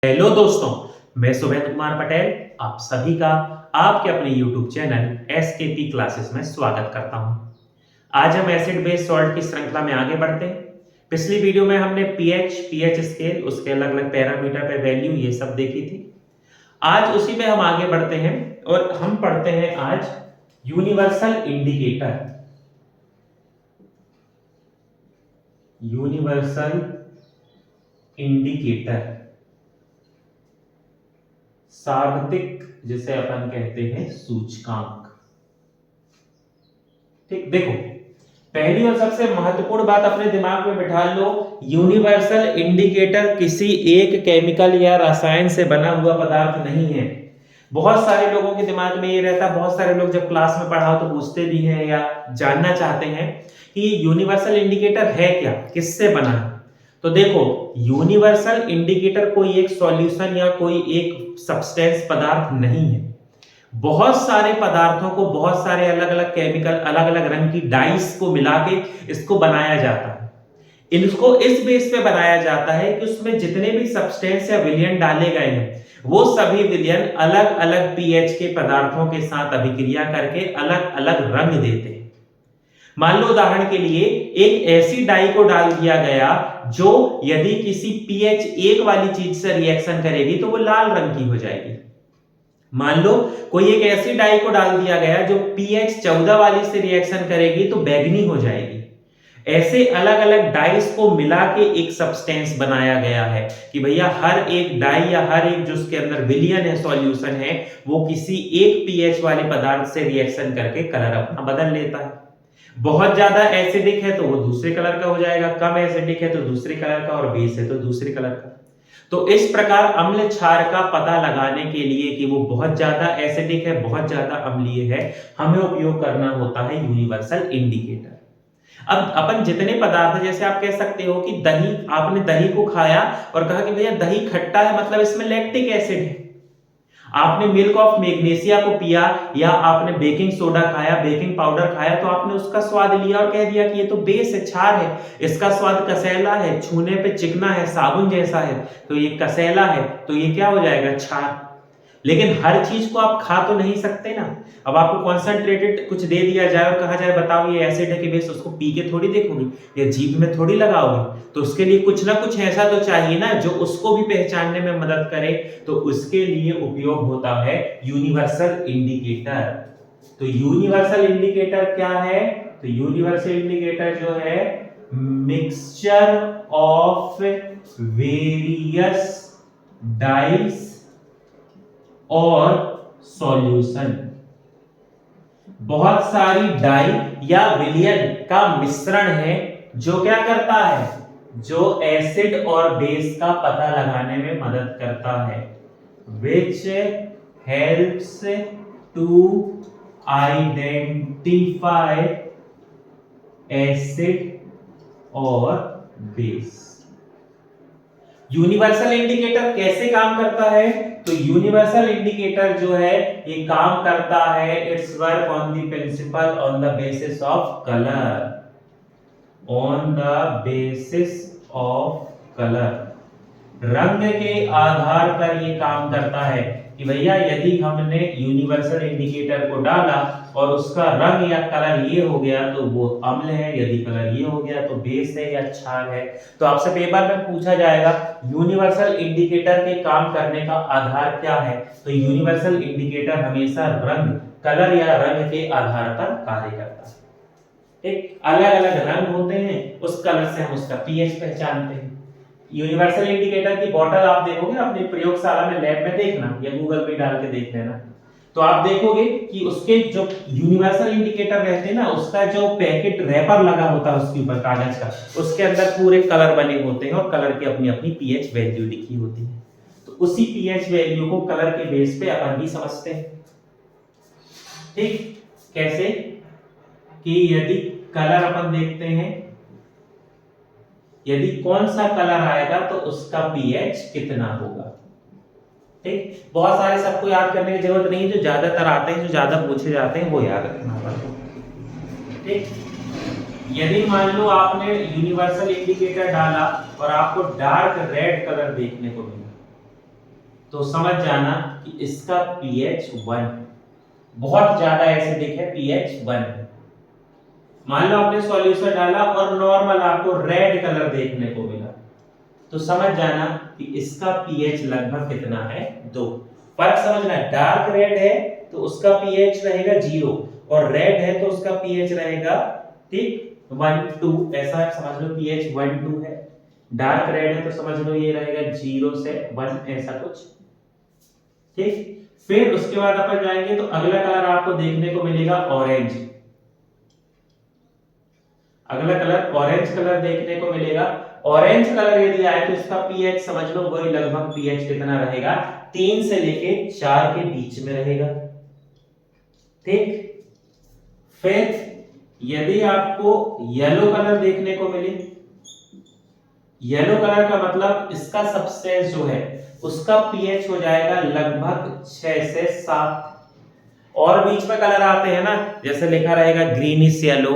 Hello दोस्तों, मैं सुबेद कुमार पटेल आप सभी का आपके अपने YouTube चैनल एसकेपी क्लासेस में स्वागत करता हूं। आज हम एसिड बेस सॉल्ट की श्रृंखला में आगे बढ़ते हैं। पिछली वीडियो में हमने पीएच स्केल, उसके अलग अलग पैरामीटर पे वैल्यू ये सब देखी थी। आज उसी में हम आगे बढ़ते हैं और हम पढ़ते हैं आज यूनिवर्सल इंडिकेटर। यूनिवर्सल इंडिकेटर सार्वत्रिक जिसे अपन कहते हैं सूचकांक। ठीक, देखो पहली और सबसे महत्वपूर्ण बात अपने दिमाग में बिठा लो, यूनिवर्सल इंडिकेटर किसी एक केमिकल या रसायन से बना हुआ पदार्थ नहीं है। बहुत सारे लोगों के दिमाग में ये रहता है, बहुत सारे लोग जब क्लास में पढ़ाओ तो पूछते भी हैं या जानना चाहते हैं कि यूनिवर्सल इंडिकेटर है क्या, किससे बना है। तो देखो, यूनिवर्सल इंडिकेटर कोई एक सॉल्यूशन या कोई एक सब्सटेंस पदार्थ नहीं है। बहुत सारे पदार्थों को, बहुत सारे अलग अलग केमिकल, अलग अलग रंग की डाइस को मिला के इसको बनाया जाता है। इनको इस बेस पे बनाया जाता है कि उसमें जितने भी सब्सटेंस या विलयन डाले गए हैं वो सभी विलयन अलग अलग पीएच के पदार्थों के साथ अभिक्रिया करके अलग अलग रंग देते हैं। मान लो उदाहरण के लिए एक ऐसी डाई को डाल दिया गया जो यदि किसी पीएच 1 वाली चीज से रिएक्शन करेगी तो वो लाल रंग की हो जाएगी। मान लो कोई एक ऐसी डाई को डाल दिया गया जो पीएच 14 वाली से रिएक्शन करेगी तो बैंगनी हो जाएगी। ऐसे अलग अलग डाइस को मिला के एक सब्सटेंस बनाया गया है कि भैया हर एक डाई या हर एक जो उसके अंदर विलयन है, सॉल्यूशन है, वो किसी एक पीएच वाले पदार्थ से रिएक्शन करके कलर अपना बदल लेता है। बहुत ज्यादा एसिडिक है तो वो दूसरे कलर का हो जाएगा, कम एसिडिक है तो दूसरे कलर का, और बेस है तो दूसरे कलर का। तो इस प्रकार अम्ल क्षार का पता लगाने के लिए कि वो बहुत ज्यादा एसिडिक है, बहुत ज्यादा अम्लीय है, हमें उपयोग करना होता है यूनिवर्सल इंडिकेटर। अब अपन जितने पदार्थ, जैसे आप कह सकते हो कि दही, आपने दही को खाया और कहा कि भैया दही खट्टा है, मतलब इसमें लैक्टिक एसिड है। आपने मिल्क ऑफ मैग्नीशिया को पिया या आपने बेकिंग सोडा खाया, बेकिंग पाउडर खाया, तो आपने उसका स्वाद लिया और कह दिया कि ये तो बेस है, क्षार है, इसका स्वाद कसैला है, छूने पे चिकना है, साबुन जैसा है, तो ये कसैला है, तो ये क्या हो जाएगा, क्षार। लेकिन हर चीज को आप खा तो नहीं सकते ना। अब आपको कॉन्सेंट्रेटेड कुछ दे दिया जाए और कहा जाए बताओ ये एसिड है कि बेस, उसको पी के थोड़ी देखोगे या जीभ में थोड़ी लगाओगे। तो उसके लिए कुछ ना कुछ ऐसा तो चाहिए ना जो उसको भी पहचानने में मदद करे। तो उसके लिए उपयोग होता है यूनिवर्सल इंडिकेटर। तो यूनिवर्सल इंडिकेटर क्या है? तो यूनिवर्सल इंडिकेटर जो है मिक्सचर ऑफ वेरियस डाइस और सॉल्यूशन। बहुत सारी डाई या विलयन का मिश्रण है जो क्या करता है, जो एसिड और बेस का पता लगाने में मदद करता है। Which helps to identify acid और बेस। यूनिवर्सल इंडिकेटर कैसे काम करता है? तो यूनिवर्सल इंडिकेटर जो है ये काम करता है, it's work on the principal on the basis of colour, on the basis of colour. रंग के आधार पर ये काम करता है कि भैया यदि हमने यूनिवर्सल इंडिकेटर को डाला और उसका रंग या कलर ये हो गया तो वो अम्ल है, यदि कलर ये हो गया तो बेस है या क्षार है। तो आपसे पेपर में पूछा जाएगा यूनिवर्सल इंडिकेटर के काम करने का आधार क्या है, तो यूनिवर्सल इंडिकेटर हमेशा रंग, कलर या रंग के आधार पर कार्य करता है। एक अलग अलग रंग होते हैं, उस कलर से हम उसका पीएच पहचानते हैं। यूनिवर्सल इंडिकेटर की बोतल आप देखोगे अपनी प्रयोगशाला में, लैब में देखना या गूगल पे डाल के देख लेना, तो आप देखोगे कि उसके जो यूनिवर्सल इंडिकेटर रहते हैं ना, उसका जो पैकेट रैपर लगा होता है उसके ऊपर कागज का, उसके अंदर पूरे कलर बने होते हैं और कलर की अपनी अपनी पीएच वैल्यू लिखी होती है। तो उसी पीएच वैल्यू को कलर के बेस पे अपन भी समझते हैं। ठीक, कैसे कि यदि कलर अपन देखते हैं, यदि कौन सा कलर आएगा तो उसका पीएच कितना होगा। ठीक, बहुत सारे सबको याद करने की जरूरत नहीं है, जो ज्यादातर आते हैं, जो ज्यादा पूछे जाते हैं वो याद रखना पड़ता। ठीक, यदि मान लो आपने यूनिवर्सल इंडिकेटर डाला और आपको डार्क रेड कलर देखने को मिला, तो समझ जाना कि इसका pH 1 बहुत ज्यादा एसिडिक है, pH 1। मान लो आपने सॉल्यूशन डाला और नॉर्मल आपको रेड कलर देखने को मिला, तो समझ जाना कि इसका pH लगभग कितना है, 2। फर्क समझना, डार्क रेड है तो उसका pH रहेगा 0 और रेड है तो उसका pH रहेगा, ठीक, 1 2, ऐसा समझ लो pH 1 2 है। डार्क रेड है तो समझ लो ये रहेगा 0 से 1, ऐसा कुछ, ठीक। फिर उसके बाद अपन जाएंगे तो अगला कलर आपको देखने को मिलेगा ऑरेंज। अगला कलर ऑरेंज कलर देखने को मिलेगा। ऑरेंज कलर यदि आए तो इसका pH समझ लो वही लगभग pH कितना रहेगा, 3 से लेके 4 के बीच में रहेगा, ठीक। फिर यदि आपको येलो कलर देखने को मिले, येलो कलर का मतलब इसका सब्सटेंस जो है उसका pH हो जाएगा लगभग 6 से 7। और बीच में कलर आते हैं ना, जैसे लिखा रहेगा ग्रीनिश येलो,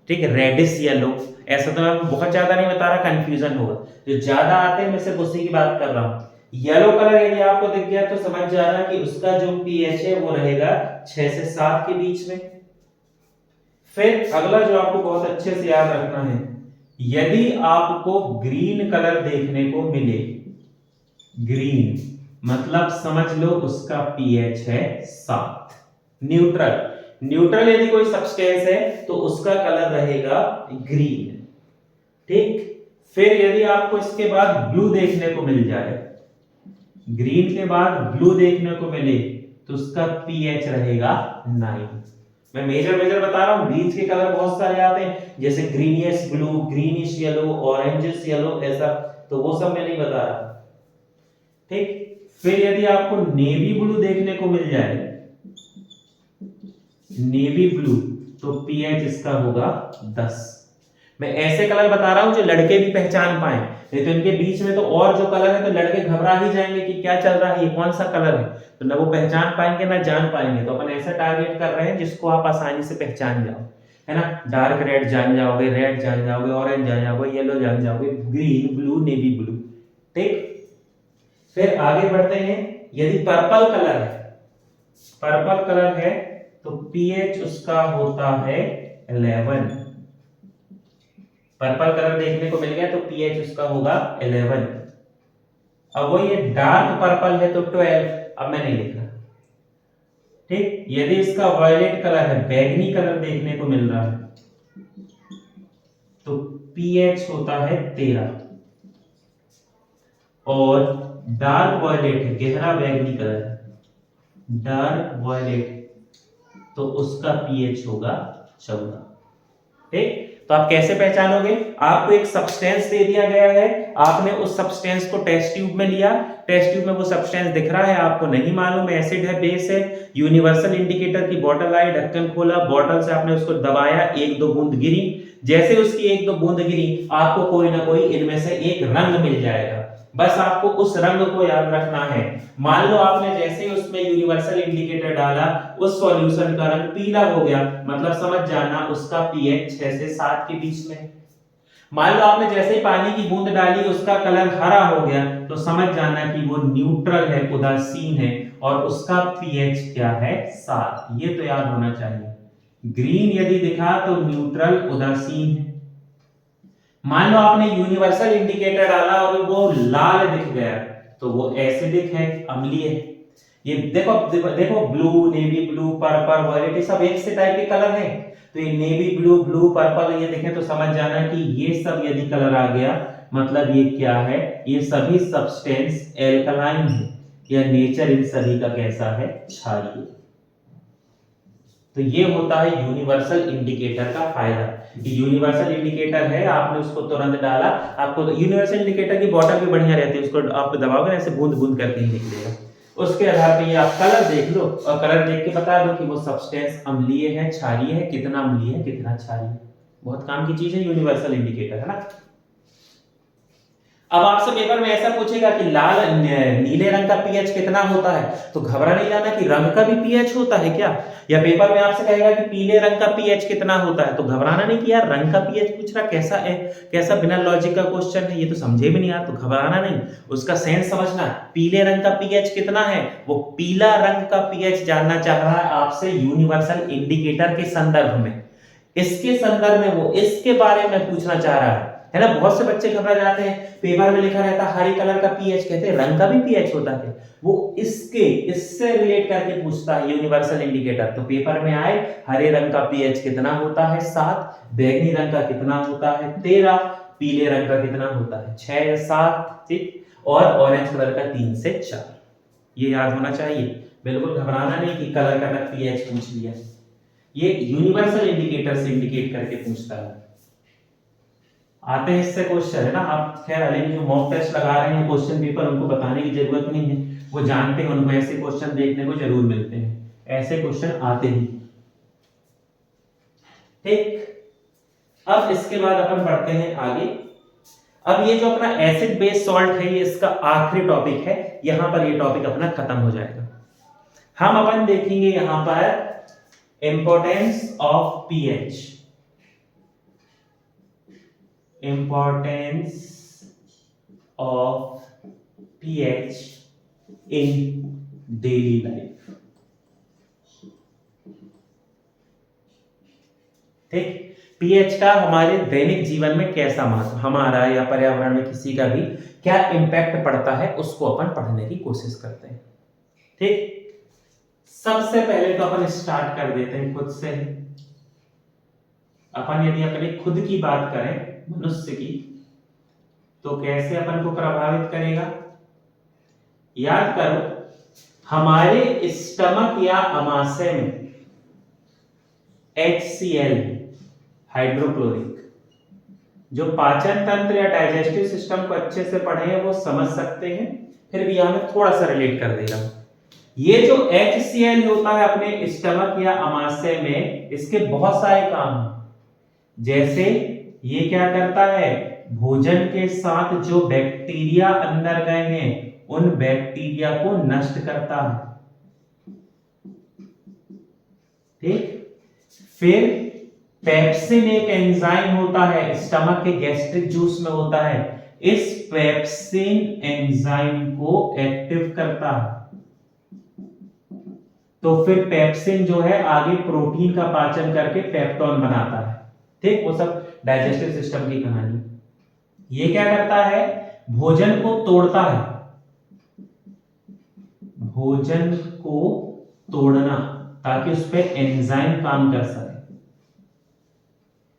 ठीक है, रेडिश येलो, ऐसा तो मैं बहुत ज्यादा नहीं बता रहा, कंफ्यूजन होगा। जो ज्यादा आते हैं मैं सिर्फ उसी की बात कर रहा हूं। येलो कलर यदि आपको दिख गया तो समझ जाना कि उसका जो pH है वो रहेगा 6 से 7 के बीच में। फिर अगला जो आपको बहुत अच्छे से याद रखना है, यदि आपको ग्रीन कलर देखने को मिले, ग्रीन मतलब समझ लो उसका pH है 7। न्यूट्रल, न्यूट्रल यदि कोई सब्सटेंस है तो उसका कलर रहेगा ग्रीन, ठीक। फिर यदि आपको इसके बाद ब्लू देखने को मिल जाए, ग्रीन के बाद ब्लू देखने को मिले तो उसका pH रहेगा 9। मैं मेजर बता रहा हूं, बीच के कलर बहुत सारे आते हैं जैसे greenish blue, greenish yellow, orangish yellow, ऐसा, तो वो सब मैं नहीं बता रहा, ठीक। फिर यदि आपको नेवी ब्लू देखने को मिल जाए, नेवी ब्लू, तो pH इसका होगा 10। मैं ऐसे कलर बता रहा हूं जो लड़के भी पहचान पाए, नहीं तो इनके बीच में तो और जो कलर है तो लड़के घबरा ही जाएंगे कि क्या चल रहा है, ये कौन सा कलर है, तो ना वो पहचान पाएंगे ना जान पाएंगे। तो अपन ऐसा टारगेट कर रहे हैं जिसको आप आसानी से पहचान जाओ, है ना। डार्क रेड जान जाओगे, रेड जान जाओगे, ऑरेंज जान जाओगे, येलो जान जाओगे, ग्रीन ब्लू नेवी ब्लू, ठीक। फिर आगे बढ़ते हैं, यदि पर्पल कलर है, पर्पल कलर है तो pH उसका होता है 11। पर्पल कलर देखने को मिल गया तो pH उसका होगा 11। अब वो ये डार्क पर्पल है तो 12, अब मैंने लिखा, ठीक। यदि इसका वायलेट कलर है, बैगनी कलर देखने को मिल रहा है तो pH होता है 13। और डार्क वायलेट है, गहरा बैगनी कलर, डार्क वायलेट, तो उसका pH होगा 14, ठीक। तो आप कैसे पहचानोगे, आपको एक सब्सटेंस दे दिया गया है, आपने उस सब्सटेंस को टेस्ट ट्यूब में लिया, टेस्ट ट्यूब में वो सब्सटेंस दिख रहा है, आपको नहीं मालूम एसिड है बेस है, यूनिवर्सल इंडिकेटर की बोतल आई, ढक्कन खोला, बोतल से आपने उसको दबाया, 1-2 बूंद गिरी, जैसे उसकी 1-2 बूंद गिरी आपको कोई ना कोई इनमें से एक रंग मिल जाएगा, बस आपको उस रंग को याद रखना है। मान लो आपने जैसे ही उसमें यूनिवर्सल इंडिकेटर डाला, उस सॉल्यूशन का रंग पीला हो गया, मतलब समझ जाना उसका pH 6 से 7 के बीच में। मान लो आपने जैसे ही पानी की बूंद डाली, उसका कलर हरा हो गया, तो समझ जाना कि वो न्यूट्रल है, उदासीन है, और उसका pH क्या है, 7। ये तो याद होना चाहिए। ग्रीन यदि दिखा तो न्यूट्रल, उदासीन है। मान लो आपने यूनिवर्सल इंडिकेटर डाला और वो लाल दिख गया तो वो एसिडिक है, अम्लीय है। ये देखो देखो blue, navy blue, purple, violet, ये सब एक से टाइप के कलर हैं, तो ये नेवी ब्लू, ब्लू, पर्पल ये देखें तो समझ जाना कि ये सब यदि कलर आ गया मतलब ये क्या है, ये सभी सब्सटेंस एल्कलाइन है, या नेचर इन सभी का कैसा है, क्षारीय। तो ये होता है यूनिवर्सल इंडिकेटर का फायदा। यूनिवर्सल इंडिकेटर है, आपने उसको तुरंत डाला, आपको यूनिवर्सल इंडिकेटर की बॉटल भी बढ़िया रहती है, उसको आप दबाओगे ऐसे बूंद बूंद करके ही निकलेगा। उसके आधार पे ये आप कलर देख लो और कलर देख के बता दो कि वो सब्सटेंस अम्लीय है, क्षारीय है, कितना अम्लीय है, कितना क्षारीय है। बहुत काम की चीज है यूनिवर्सल इंडिकेटर, है ना। अब आपसे पेपर में ऐसा पूछेगा कि लाल नीले रंग का पीएच कितना होता है, तो घबरा नहीं जाना कि रंग का भी पीएच होता है क्या। या पेपर में आपसे कहेगा कि पीले रंग का पीएच कितना होता है, तो घबराना नहीं कि यार रंग का पीएच पूछ रहा, कैसा है, कैसा बिना लॉजिक का क्वेश्चन है, ये तो समझे भी नहीं यार, तो घबराना नहीं, उसका सेंस समझना। पीले रंग का पीएच कितना है, वो पीला रंग का पीएच जानना चाह रहा है आपसे यूनिवर्सल इंडिकेटर के संदर्भ में, इसके संदर्भ में वो इसके बारे में पूछना चाह रहा है ना। बहुत से बच्चे घबरा जाते हैं, पेपर में लिखा रहता हरे कलर का पीएच, कहते हैं रंग का भी पीएच होता है, वो इससे रिलेट करके पूछता है यूनिवर्सल इंडिकेटर। तो पेपर में आए हरे रंग का पीएच कितना होता है 7, बैंगनी रंग का कितना होता है 13, पीले रंग का कितना होता है 6 या 7, ठीक, और ऑरेंज कलर का 3 से 4। ये याद होना चाहिए, बिल्कुल घबराना नहीं कि कलर का पीएच पूछ लिया, ये यूनिवर्सल इंडिकेटर से इंडिकेट करके पूछता है। आते हैं इससे क्वेश्चन है ना, आप खैर हालांकि जो मॉक टेस्ट लगा रहे हैं क्वेश्चन पेपर, उनको बताने की जरूरत नहीं है, वो जानते हैं, उनको ऐसे क्वेश्चन देखने को जरूर मिलते हैं, ऐसे क्वेश्चन आते ही, ठीक। अब इसके बाद अपन बढ़ते हैं आगे। अब ये जो अपना एसिड बेस सॉल्ट है, ये इसका आखिरी टॉपिक है, यहां पर ये टॉपिक अपना खत्म हो जाएगा। हम अपन देखेंगे यहां पर importance of pH, importance of pH in daily life, ठीक। पीएच का हमारे दैनिक जीवन में कैसा महत्व, हमारा या पर्यावरण में किसी का भी क्या इंपैक्ट पड़ता है, उसको अपन पढ़ने की कोशिश करते हैं, ठीक। सबसे पहले तो अपन स्टार्ट कर देते हैं खुद से। अपन यदि अपने खुद की बात करें मनुष्य की, तो कैसे अपन को प्रभावित करेगा, याद करो हमारे स्टमक या आमाशय में HCl हाइड्रोक्लोरिक, जो पाचन तंत्र या डाइजेस्टिव सिस्टम को अच्छे से पढ़े हैं वो समझ सकते हैं, फिर भी यहां मैं थोड़ा सा रिलेट कर दे रहा हूं। ये जो HCl होता है अपने स्टमक या आमाशय में, इसके बहुत सारे काम हैं, जैसे ये क्या करता है, भोजन के साथ जो बैक्टीरिया अंदर गए हैं उन बैक्टीरिया को नष्ट करता है, ठीक। फिर पेप्सिन एक एंजाइम होता है, स्टमक के गैस्ट्रिक जूस में होता है, इस पेप्सिन एंजाइम को एक्टिव करता है, तो फिर पेप्सिन जो है आगे प्रोटीन का पाचन करके पेप्टोन बनाता है, ठीक। वो सब डाइजेस्टिव सिस्टम की कहानी। ये क्या करता है, भोजन को तोड़ता है, भोजन को तोड़ना, ताकि उस पर एंजाइम काम कर सके।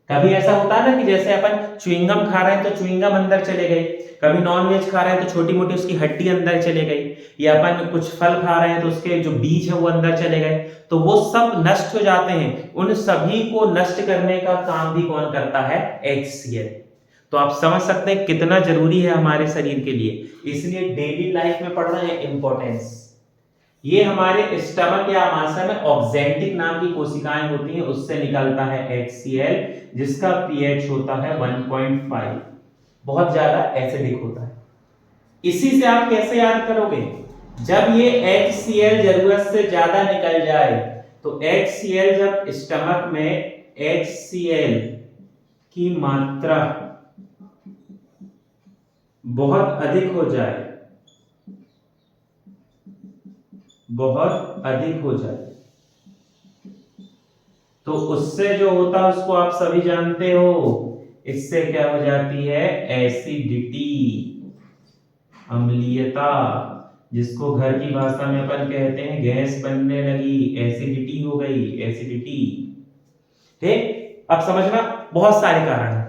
कभी ऐसा होता है ना कि जैसे अपन च्युइंगम खा रहे हैं तो च्युइंगम अंदर चले गए, कभी नॉनवेज खा रहे हैं तो छोटी मोटी उसकी हड्डी अंदर चले गई, या अपन कुछ फल खा रहे हैं तो उसके जो बीज है वो अंदर चले गए, तो वो सब नष्ट हो जाते हैं। उन सभी को नष्ट करने का काम भी कौन करता है, HCl। तो आप समझ सकते हैं कितना जरूरी है हमारे शरीर के लिए, इसलिए डेली लाइफ में पढ़ना है इंपॉर्टेंस। ये हमारे स्टमक या आमाशय में ऑक्जेंटिक नाम की कोशिकाएं होती हैं, उससे निकलता है HCl, जिसका pH होता है 1.5, बहुत ज्यादा एसिडिक होता है। इसी से आप कैसे याद करोगे, जब ये HCl जरूरत से ज्यादा निकल जाए, तो HCl जब स्टमक में HCl की मात्रा बहुत अधिक हो जाए, बहुत अधिक हो जाए, तो उससे जो होता है उसको आप सभी जानते हो, इससे क्या हो जाती है, एसिडिटी, अम्लीयता, जिसको घर की भाषा में अपन कहते हैं गैस बनने लगी, एसिडिटी हो गई, एसिडिटी, ठीक। अब समझना, बहुत सारे कारण हैं।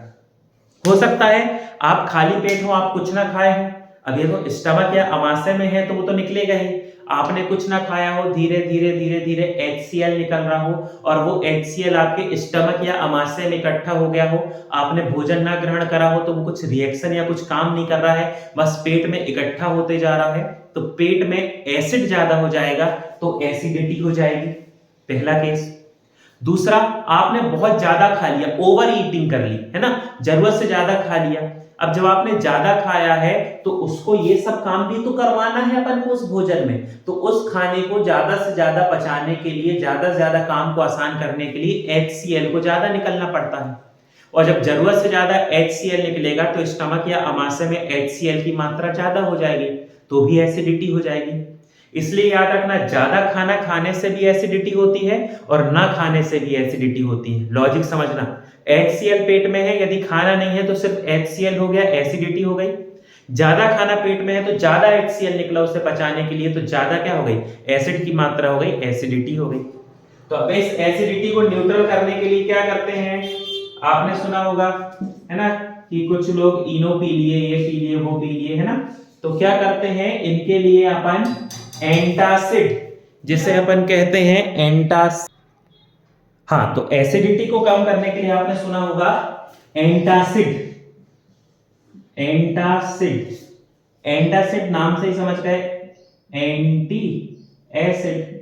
हो सकता है आप खाली पेट हो, आप कुछ ना खाए हो, अब ये तो स्टमक या आमाशय में है तो वो तो निकलेगा ही, आपने कुछ ना खाया हो, धीरे धीरे धीरे धीरे HCl निकल रहा हो, और वो HCl आपके स्टमक या आमाशय में इकट्ठा हो गया हो, आपने भोजन ना ग्रहण करा हो, तो वो कुछ रिएक्शन या कुछ काम नहीं कर रहा है, बस पेट में इकट्ठा होते जा रहा है, तो पेट में एसिड ज्यादा हो जाएगा, तो एसिडिटी हो जाएगी, पहला केस। दूसरा, आपने बहुत ज्यादा खा लिया, ओवर ईटिंग कर ली, है ना, जरूरत से ज्यादा खा लिया, अब जब आपने ज्यादा खाया है तो उसको ये सब काम भी तो करवाना है अपन को उस भोजन में, तो उस खाने को ज्यादा से ज्यादा पचाने के लिए, ज्यादा से ज्यादा काम को आसान करने के लिए HCl को ज्यादा निकलना पड़ता है। और जब जरूरत से ज्यादा HCl निकलेगा तो स्टमक या अमाशय में HCl की मात्रा ज्यादा हो जाएगी, तो भी एसिडिटी हो जाएगी। इसलिए याद रखना, ज्यादा खाना खाने से भी एसिडिटी होती है और ना खाने से भी एसिडिटी होती है। लॉजिक समझना, HCl पेट में है, यदि खाना नहीं है तो सिर्फ HCl हो गया, एसिडिटी हो गई। ज्यादा खाना पेट में है तो ज्यादा HCl निकला उसे पचाने के लिए, तो ज्यादा क्या हो गई, एसिड की मात्रा हो गई, एसिडिटी हो गई। तो अब इस एसिडिटी को न्यूट्रल करने के लिए क्या करते हैं, आपने सुना होगा है ना, कि कुछ लोग इनो पी लिए, ये पी लिए, वो पी लिए, है ना। तो क्या करते हैं, इनके लिए अपन एंटासिड, जिसे अपन कहते हैं एंटासिड। हाँ, तो एसिडिटी को कम करने के लिए आपने सुना होगा एंटासिड। एंटासिड, एंटासिड नाम से ही समझ गए, एंटी एसिड।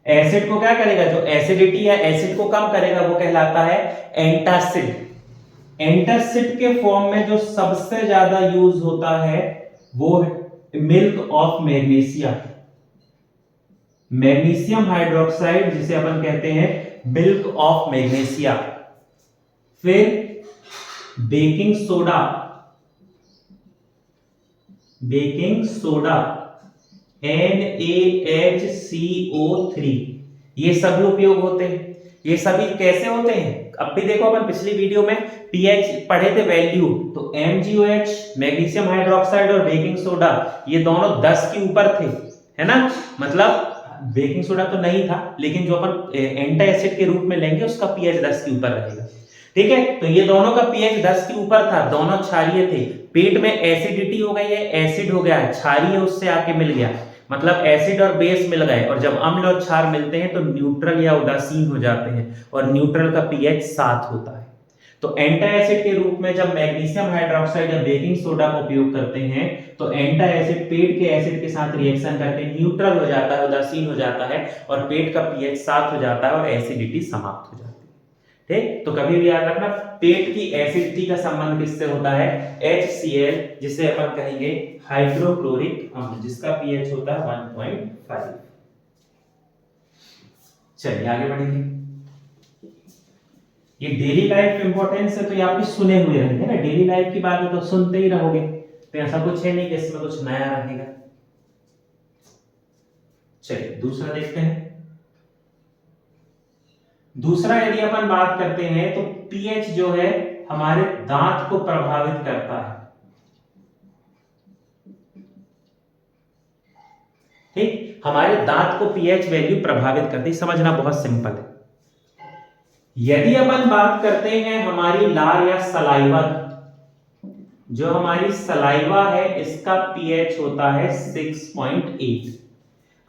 एसिड को क्या करेगा, जो एसिडिटी या एसिड को कम करेगा वो कहलाता है एंटासिड। एंटासिड के फॉर्म में जो सबसे ज्यादा यूज होता है वो milk of magnesia, magnesium hydroxide, जिसे अपन कहते हैं मिल्क ऑफ मैग्नीशिया। फिर baking soda, baking soda NaHCO3, ये सभी उपयोग होते हैं। ये सभी कैसे होते हैं, अब भी देखो, अपन पिछली वीडियो में pH पढ़े थे वैल्यू, तो MgOH, मैग्नीशियम हाइड्रोक्साइड और बेकिंग सोडा, ये दोनों 10 के ऊपर थे, है ना। मतलब बेकिंग सोडा तो नहीं था, लेकिन जो अपन एंटा एसिड के रूप में लेंगे उसका pH 10 के ऊपर रहेगा, ठीक है। तो ये दोनों का pH 10 के ऊपर था, दोनों क्षारीय थे। पेट में एसिडिटी हो गई है, एसिड हो गया है, क्षारीय उससे आके मिल गया, मतलब एसिड और बेस मिल गए, और जब अम्ल और क्षार मिलते हैं तो न्यूट्रल या उदासीन हो जाते हैं, और न्यूट्रल का pH 7 होता है। तो एंटा एसिड के रूप में जब मैग्नीशियम हाइड्रोक्साइड या बेकिंग सोडा का उपयोग करते हैं तो एंटा एसिड पेट के एसिड के साथ रिएक्शन करके न्यूट्रल हो जाता है, उदासीन हो जाता है, और पेट का pH 7 हो जाता है और एसिडिटी समाप्त हो जाती है। ठीक, तो कभी भी याद रखना, पेट की एसिडिटी का संबंध किससे होता है, HCl, जिसे अपन कहेंगे हाइड्रोक्लोरिक अम्ल, जिसका pH होता है 1.5। चलिए आगे बढ़ेंगे। ये डेली लाइफ इंपॉर्टेंस है, तो ये आपके सुने हुए रहेंगे ना, डेली लाइफ की बात है तो सुनते ही रहोगे, तो ऐसा कुछ है नहीं कि इसमें कुछ नया रहेगा। चलिए दूसरा देखते हैं। दूसरा यदि अपन बात करते हैं तो pH जो है हमारे दांत को प्रभावित करता है, ठीक, हमारे दांत को pH वैल्यू प्रभावित करती है, समझना बहुत सिंपल है। यदि अपन बात करते हैं हमारी लार या सलाइवा, जो हमारी सलाइवा है इसका pH होता है 6.8।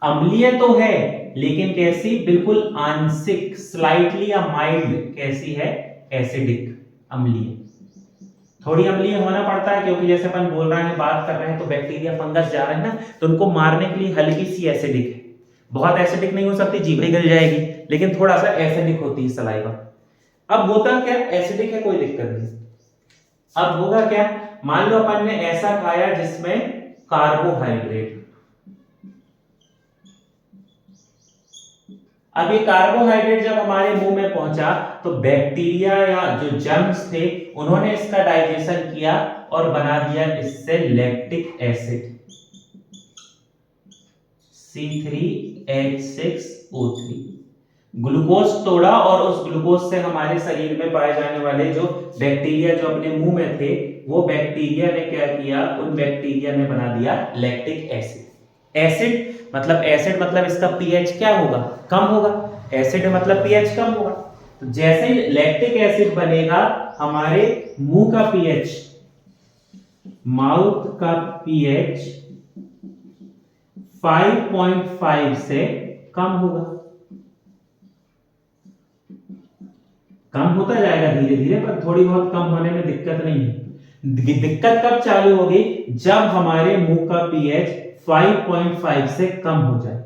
अम्लीय तो है लेकिन कैसी, बिल्कुल आंशिक, स्लाइटली या माइल्ड, कैसी है, एसिडिक, अम्लीय। थोड़ी अम्लीय होना पड़ता है क्योंकि जैसे अपन बोल रहे हैं, बात कर रहे हैं, तो बैक्टीरिया फंगस जा रहे हैं ना, तो उनको मारने के लिए हल्की सी एसिडिक है। बहुत एसिडिक नहीं हो सकती, जीभ ही गल जाएगी, लेकिन थोड़ा सा एसिडिक होती है सलाइवा। अब होता क्या, एसिडिक है कोई दिक्कत नहीं, अब होगा क्या, मान लो अपन ने ऐसा खाया जिसमें कार्बोहाइड्रेट, अब ये कार्बोहाइड्रेट जब हमारे मुंह में पहुंचा तो बैक्टीरिया या जो जर्म्स थे उन्होंने इसका डाइजेशन किया और बना दिया इससे लैक्टिक एसिड C3H6O3। ग्लूकोज तोड़ा और उस ग्लूकोज से हमारे शरीर में पाए जाने वाले जो बैक्टीरिया जो अपने मुंह में थे, वो बैक्टीरिया ने क्या किया, उन बैक्टीरिया ने बना दिया लैक्टिक एसिड। एसिड मतलब इसका pH क्या होगा, कम होगा, एसिड मतलब pH कम होगा। तो जैसे ही लैक्टिक एसिड बनेगा, हमारे मुंह का pH, माउथ का pH 5.5 से कम होगा, कम होता जाएगा धीरे धीरे, पर थोड़ी बहुत कम होने में दिक्कत नहीं है। दिक्कत कब चालू होगी, जब हमारे मुंह का pH 5.5 से कम हो जाए।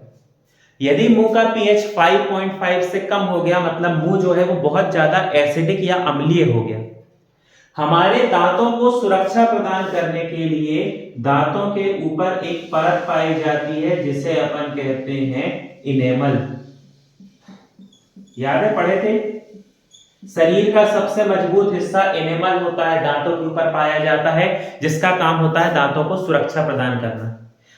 यदि मुंह का pH 5.5 से कम हो गया, मतलब मुंह जो है वो बहुत ज्यादा एसिडिक या अम्लीय हो गया। हमारे दांतों को सुरक्षा प्रदान करने के लिए दांतों के ऊपर एक परत पाई जाती है जिसे अपन कहते हैं इनेमल। याद है, पढ़े थे? शरीर का सबसे मजबूत हिस्सा इनेमल होता है, दांतों के ऊपर पाया जाता है, जिसका काम होता है दांतों को सुरक्षा प्रदान करना।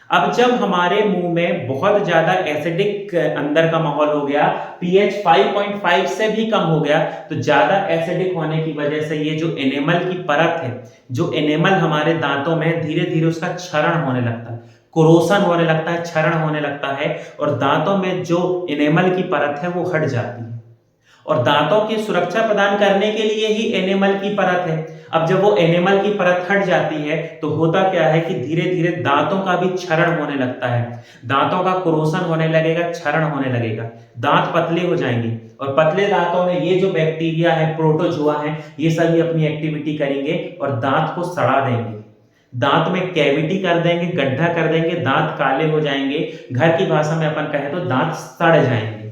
अब जब हमारे मुंह में बहुत ज्यादा एसिडिक अंदर का माहौल हो गया, पीएच 5.5 से भी कम हो गया, तो ज्यादा एसिडिक होने की वजह से ये जो एनेमल की परत है, जो एनेमल हमारे दांतों में धीरे धीरे उसका क्षरण होने लगता है, कोरोसन होने लगता है, क्षरण होने लगता है, और दांतों में जो एनेमल की परत है वो हट जाती है। और दांतों की सुरक्षा प्रदान करने के लिए ही एनेमल की परत है। अब जब वो एनेमल की परत हट जाती है तो होता क्या है कि धीरे धीरे दांतों का भी क्षरण होने लगता है, दांतों का कोरोसन होने लगेगा, क्षरण होने लगेगा, दांत पतले हो जाएंगे, और पतले दांतों में ये जो बैक्टीरिया है, प्रोटोजुआ है, ये सभी अपनी एक्टिविटी करेंगे और दांत को सड़ा देंगे, दांत में कैविटी कर देंगे, गड्ढा कर देंगे, दांत काले हो जाएंगे, घर की भाषा में अपन कहें तो दांत सड़ जाएंगे।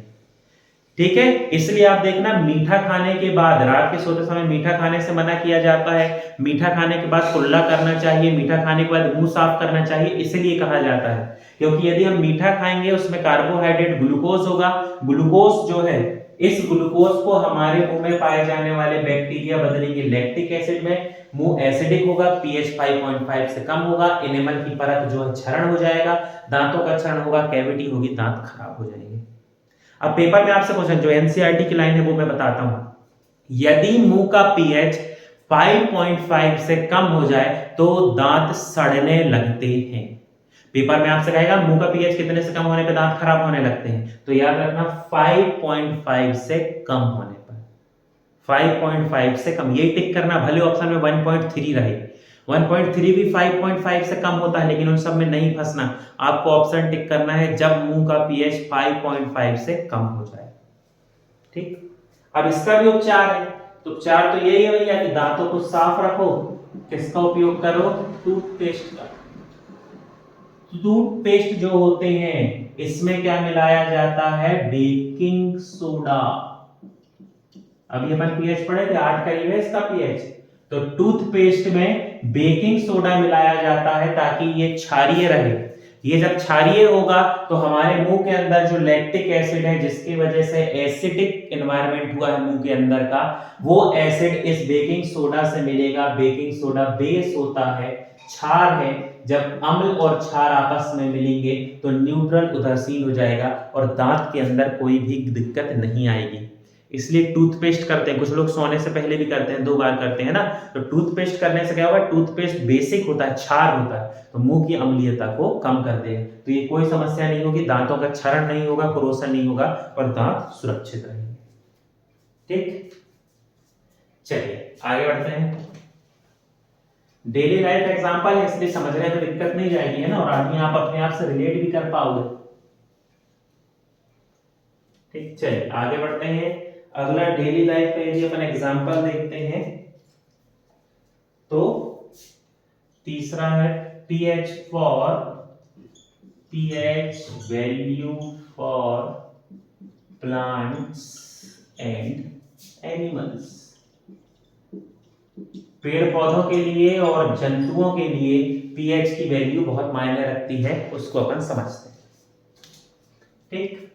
ठीक है, इसलिए आप देखना मीठा खाने के बाद, रात के सोते समय मीठा खाने से मना किया जाता है, मीठा खाने के बाद कुल्ला करना चाहिए, मीठा खाने के बाद मुंह साफ करना चाहिए, इसलिए कहा जाता है क्योंकि यदि हम मीठा खाएंगे उसमें कार्बोहाइड्रेट ग्लूकोज होगा, ग्लूकोज जो है, इस ग्लूकोज को हमारे मुंह में पाए जाने वाले बैक्टीरिया बदलेंगे लैक्टिक एसिड में, मुंह एसिडिक होगा, पीएच 5.5 से कम होगा, एनेमल की परत जो है क्षरण हो जाएगा, दांतों का क्षरण होगा, कैविटी होगी, दांत खराब हो जाएंगे। अब पेपर में आपसे क्वेश्चन, जो एनसीईआरटी की लाइन है वो मैं बताता हूं, यदि मुंह का पीएच 5.5 से कम हो जाए तो दांत सड़ने लगते हैं। पेपर में आपसे कहेगा मुंह का पीएच कितने से कम होने पे दांत खराब होने लगते हैं, तो याद रखना 5.5 से कम होने पर, 5.5 से कम, ये टिक करना, भले ऑप्शन में 1.3 रहे, 1.3 भी 5.5 से कम होता है, लेकिन उन सब में नहीं फंसना, आपको ऑप्शन टिक करना है जब मुंह का पीएच 5.5 से कम हो जाए। ठीक, अब इसका भी उपचार है, तो उपचार तो यही है भैया कि दांतों को साफ रखो, किसका उपयोग करो? टूथपेस्ट का। टूथपेस्ट जो होते हैं इसमें क्या मिलाया जाता है? Baking soda. अभी अपन पीएच पढ़े थे, 8 करीब है इसका पीएच, तो टूथपेस्ट में बेकिंग सोडा मिलाया जाता है ताकि ये क्षारीय रहे। ये जब क्षारीय होगा तो हमारे मुंह के अंदर जो लैक्टिक एसिड है, जिसकी वजह से एसिडिक एनवायरनमेंट हुआ है मुंह के अंदर का, वो एसिड इस बेकिंग सोडा से मिलेगा। बेकिंग सोडा बेस होता है, क्षार है, जब अम्ल और क्षार आपस में मिलेंगे तो न्यूट्रल उदासीन हो जाएगा और दांत के अंदर कोई भी दिक्कत नहीं आएगी। इसलिए टूथपेस्ट करते हैं, कुछ लोग सोने से पहले भी करते हैं, 2 बार करते हैं ना, तो टूथपेस्ट करने से क्या होगा? टूथपेस्ट बेसिक होता है, क्षार होता है, तो मुंह की अम्लीयता को कम कर देगा, तो ये कोई समस्या नहीं होगी, दांतों का क्षरण नहीं होगा, कोरोसन नहीं होगा और दांत सुरक्षित रहेंगे। ठीक, चलिए आगे बढ़ते हैं। डेली लाइफ एग्जांपल है इसलिए समझने में दिक्कत नहीं जाएगी, है ना, और आदमी आप अपने आप से रिलेट भी कर पाओगे। ठीक, चलिए आगे बढ़ते हैं। अगला डेली लाइफ में यदि अपन एग्जांपल देखते हैं तो तीसरा है pH value for plants and animals. पेड़ पौधों के लिए और जंतुओं के लिए पीएच की वैल्यू बहुत मायने रखती है, उसको अपन समझते हैं। ठीक,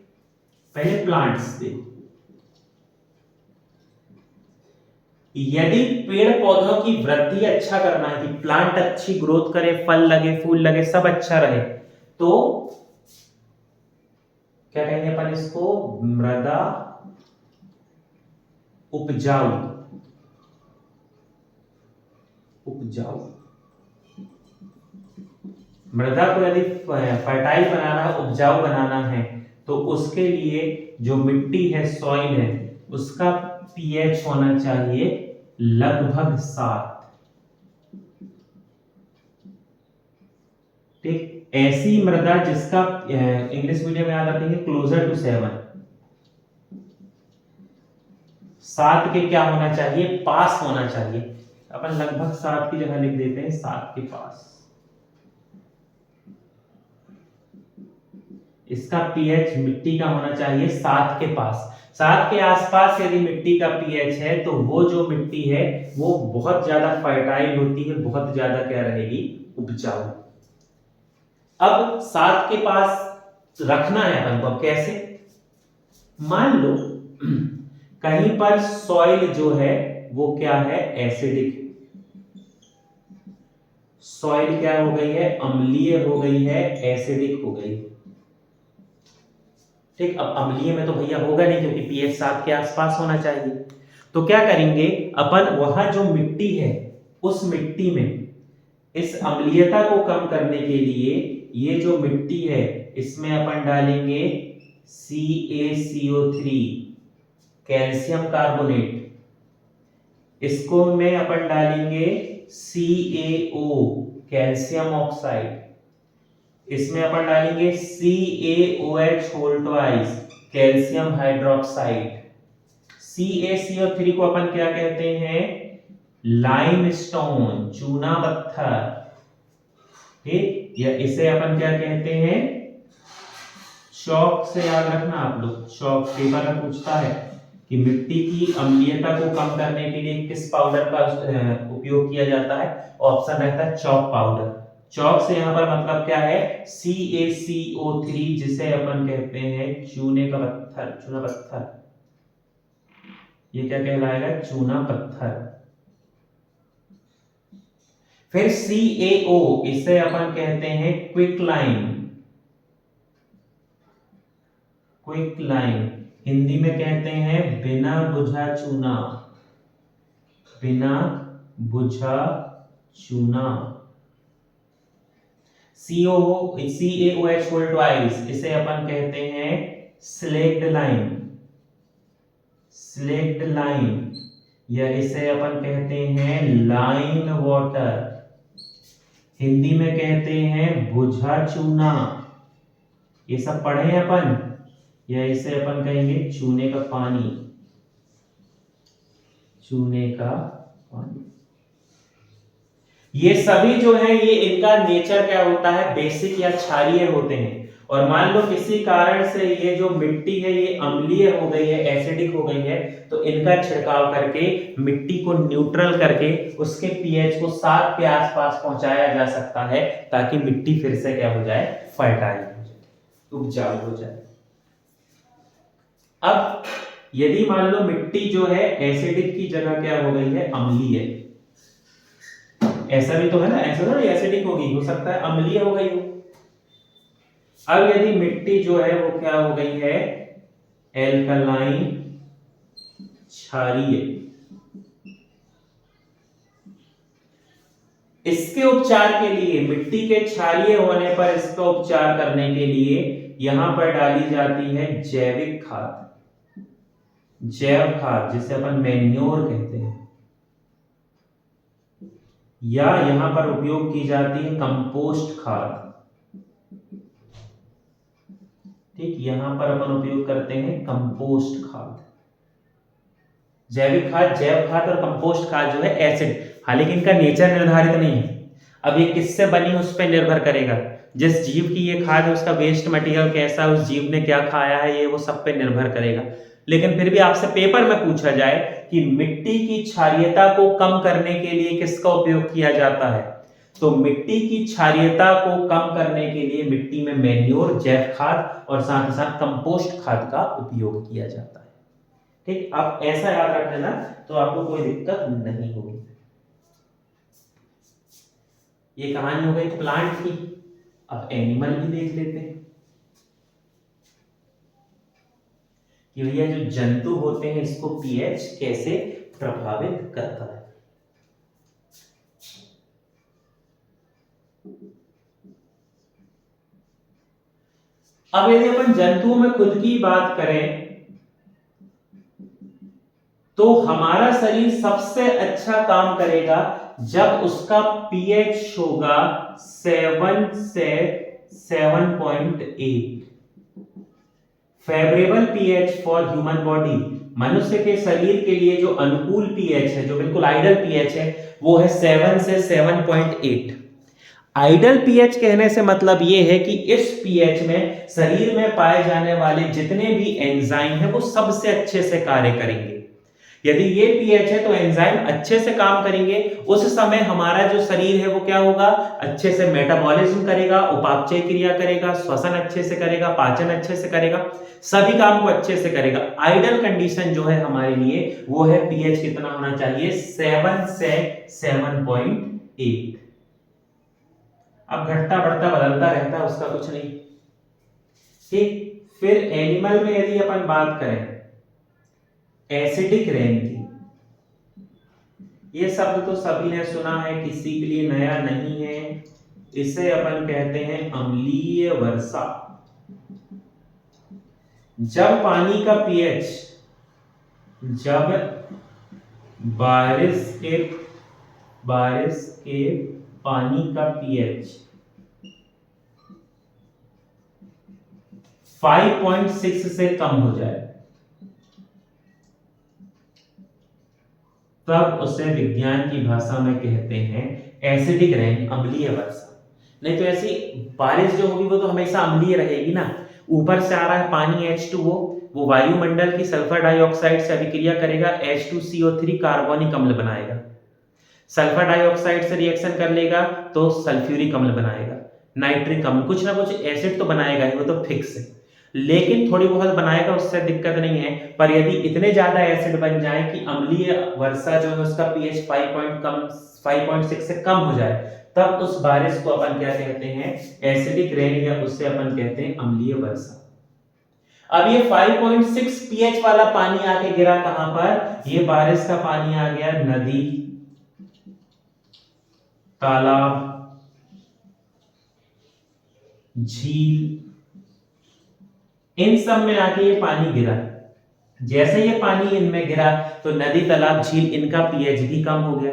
पहले प्लांट्स देखो, यदि पेड़ पौधों की वृद्धि अच्छा करना है कि प्लांट अच्छी ग्रोथ करे, फल लगे, फूल लगे, सब अच्छा रहे, तो क्या कहेंगे अपन इसको? मृदा उपजाऊ। मृदा को यदि फर्टाइल बनाना है, उपजाऊ बनाना है, तो उसके लिए जो मिट्टी है, सॉइल है, उसका पीएच होना चाहिए लगभग 7। ठीक, ऐसी मृदा जिसका इंग्लिश मीडियम में याद रखेंगे क्लोजर टू 7, 7 के क्या होना चाहिए? पास होना चाहिए। अपन लगभग 7 की जगह लिख देते हैं 7 के पास। इसका पीएच मिट्टी का होना चाहिए 7 के पास। 7 के आसपास यदि मिट्टी का पीएच है तो वो जो मिट्टी है वो बहुत ज्यादा फर्टाइल होती है, बहुत ज्यादा क्या रहेगी, उपजाऊ। अब 7 के पास रखना है अपन को, अब कैसे, मान लो कहीं पर सॉइल जो है वो क्या है, एसिडिक, सॉइल क्या हो गई है, अम्लीय हो गई है, एसिडिक हो गई। ठीक, अब अम्लीय में तो भैया होगा नहीं क्योंकि पीएच 7 के आसपास होना चाहिए। तो क्या करेंगे अपन, वहां जो मिट्टी है उस मिट्टी में इस अम्लीयता को कम करने के लिए ये जो मिट्टी है इसमें अपन डालेंगे CaCO3, कैल्शियम कार्बोनेट। इसको में अपन डालेंगे CaO, कैल्शियम ऑक्साइड। इसमें अपन डालेंगे CaOH whole twice, calcium hydroxide. CaCO3 को अपन क्या कहते हैं, लाइमस्टोन, चूना पत्थर। ठीक, या इसे अपन क्या कहते हैं, चॉक। से याद रखना आप लोग, चॉक पेपर में पूछता है कि मिट्टी की अम्लीयता को कम करने के लिए किस पाउडर का उपयोग किया जाता है, ऑप्शन रहता है चॉक पाउडर। चॉक से यहाँ पर मतलब क्या है, CaCO3, जिसे अपन कहते हैं चूने का पत्थर, चूना पत्थर। ये क्या कहलाएगा, चूना पत्थर। फिर CaO, इसे अपन कहते हैं क्विकलाइम, क्विकलाइम हिंदी में कहते हैं बिना बुझा चूना, बिना बुझा चूना। CaOH होल ट्वाइस, इसे अपन कहते हैं स्लेक्ड लाइम, स्लेक्ड लाइम, या इसे अपन कहते हैं लाइम वाटर, हिंदी में कहते हैं बुझा चूना। ये सब पढ़े हैं अपन, या इसे अपन कहेंगे चूने का पानी, चूने का पानी। ये सभी जो है ये इनका नेचर क्या होता है, बेसिक या क्षारीय होते हैं। और मान लो किसी कारण से ये जो मिट्टी है ये अम्लीय हो गई है, एसिडिक हो गई है, तो इनका छिड़काव करके मिट्टी को न्यूट्रल करके उसके पीएच को 7 के आसपास पहुंचाया जा सकता है, ताकि मिट्टी फिर से क्या हो जाए, फर्टाइल हो जाए, उपजाऊ हो जाए। अब यदि मान लो मिट्टी जो है एसिडिक की जगह क्या हो गई है, अम्लीय, ऐसा भी तो है ना, ऐसा ना एसिडिक होगी, हो सकता है अम्लीय हो गई हो। अब यदि मिट्टी जो है वो क्या हो गई है, एल्कलाइन, क्षारीय, इसके उपचार के लिए, मिट्टी के क्षारीय होने पर इसका उपचार करने के लिए यहां पर डाली जाती है जैविक खाद, जैव खाद, जिसे अपन मैन्योर कहते हैं, या यहां पर उपयोग की जाती है कंपोस्ट खाद। ठीक, यहां पर अपन उपयोग करते हैं कंपोस्ट खाद। जैविक खाद, जैव खाद और कंपोस्ट खाद जो है एसिड, हालांकि इनका नेचर निर्धारित नहीं है। अब ये किससे बनी उस पर निर्भर करेगा, जिस जीव की ये खाद है उसका वेस्ट मटेरियल कैसा, उस जीव ने क्या खाया है, ये वो सब पे निर्भर करेगा। लेकिन फिर भी आपसे पेपर में पूछा जाए कि मिट्टी की क्षारीयता को कम करने के लिए किसका उपयोग किया जाता है, तो मिट्टी की क्षारीयता को कम करने के लिए मिट्टी में मैन्योर, जैव खाद और साथ ही साथ कंपोस्ट खाद का उपयोग किया जाता है। ठीक, आप ऐसा याद रख लेना तो आपको कोई दिक्कत नहीं होगी। ये कहानी हो गई प्लांट की। अब एनिमल भी देख लेते हैं कि भैया जो जंतु होते हैं इसको पीएच कैसे प्रभावित करता है। अब यदि अपन जंतुओं में खुद की बात करें तो हमारा शरीर सबसे अच्छा काम करेगा जब उसका पीएच होगा 7 से 7.8। Favourable pH for human body, मनुष्य के शरीर के लिए जो अनुकूल पीएच है, जो बिल्कुल आइडियल पीएच है, वो है 7 से 7.8। आइडल पीएच कहने से मतलब ये है कि इस पीएच में शरीर में पाए जाने वाले जितने भी एंजाइम हैं वो सबसे अच्छे से कार्य करेंगे। यदि ये पीएच है तो एंजाइम अच्छे से काम करेंगे, उस समय हमारा जो शरीर है वो क्या होगा, अच्छे से मेटाबॉलिज्म करेगा, उपापचय क्रिया करेगा, श्वसन अच्छे से करेगा, पाचन अच्छे से करेगा, सभी काम को अच्छे से करेगा। आइडल कंडीशन जो है हमारे लिए वो है पीएच कितना होना चाहिए, 7 से 7.8। अब घटता बढ़ता बदलता रहता है, उसका कुछ नहीं। ठीक, फिर एनिमल में यदि अपन बात करें एसिडिक रेन की, ये शब्द तो सभी ने सुना है, किसी के लिए नया नहीं है। इसे अपन कहते हैं अम्लीय वर्षा। जब पानी का पीएच, जब बारिश के पानी का पीएच 5.6 से कम हो जाए तब उसे विज्ञान की भाषा में कहते हैं एसिडिक रेन, अम्लीय वर्षा। नहीं तो ऐसी बारिश जो होगी वो तो हमेशा अम्लीय रहेगी ना। ऊपर से आ रहा है पानी H2O, वो वायुमंडल की सल्फर डाइऑक्साइड से अभिक्रिया करेगा, H2CO3 कार्बोनिक अम्ल बनाएगा, सल्फर डाइऑक्साइड से रिएक्शन कर लेगा तो सल्फ्यूरिक अम्ल बनाएगा, नाइट्रिक अम्ल, कुछ ना कुछ एसिड तो बनाएगा ही, वो तो फिक्स है। लेकिन थोड़ी बहुत बनाएगा, उससे दिक्कत नहीं है। पर यदि इतने ज्यादा एसिड बन जाए कि अम्लीय वर्षा जो है उसका पीएच 5.6 से कम हो जाए, तब उस बारिश को अपन क्या कहते हैं, एसिडिक रेन, या उससे अपन कहते हैं अम्लीय वर्षा। अब ये 5.6 पीएच वाला पानी आके गिरा कहां पर, ये बारिश का पानी आ गया नदी, तालाब, झील, इन सब में आके ये पानी गिरा। जैसे ये पानी इनमें गिरा तो नदी, तालाब, झील, इनका पीएच भी कम हो गया।